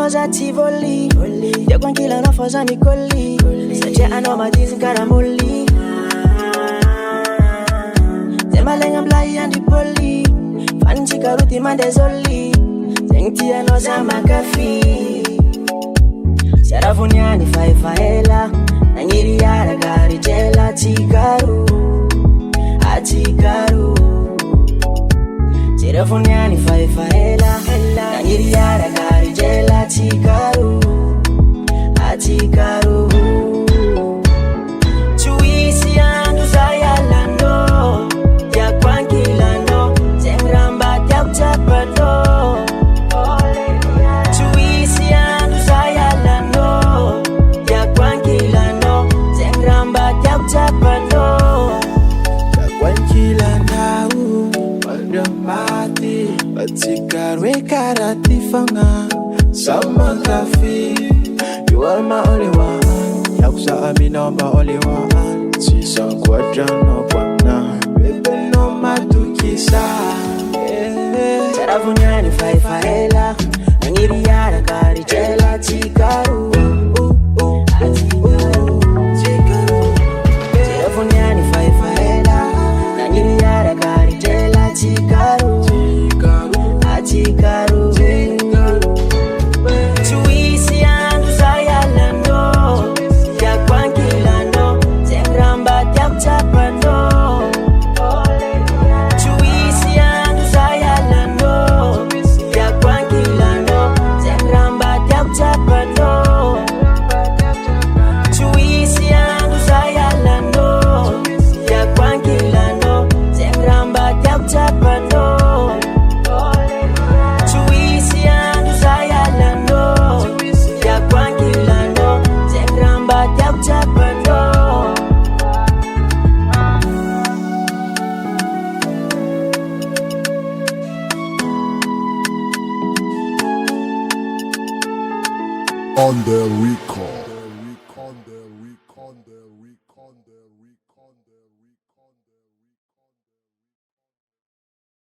noza tivoli Dio kwankila no foza mikoli Sache ano madizi karamoli Zembalenga mlai andi poli Fanchi karuti mandezoli Zengti anoza makafi Sarafunyani faifaela Nangiri yara gari jela Chikaru Achikaru Sarafunyani faifaela Nangiri yara gari jela Chikaru Achikaru Chuisi andu zayalano Ya kwankilano Zengramba ya utapano Chuisi andu zayalano Ya kwankilano Zengramba ya utapano Ya kwankilano Wadamati Batikaru karati fanga Sama kafi You are my only one Yakusa ami number only one Sisa kwajano kwana Bebe no matukisa Sarafunyani faifaela Nangiri yara gari jela Chikaru Sarafunyani faifaela Nangiri yara gari jela Chikaru Achikaru Chuisi andu zayalano Ya kwankilano Zengramba ya utapano Chuisi andu zayalano Ya kwankilano Zengramba ya utapano Chuisi andu zayalano Ya kwankilano Zengramba ya utapano Chuisi andu zayalano Ya kwankilano Zengramba ya utapano On the record.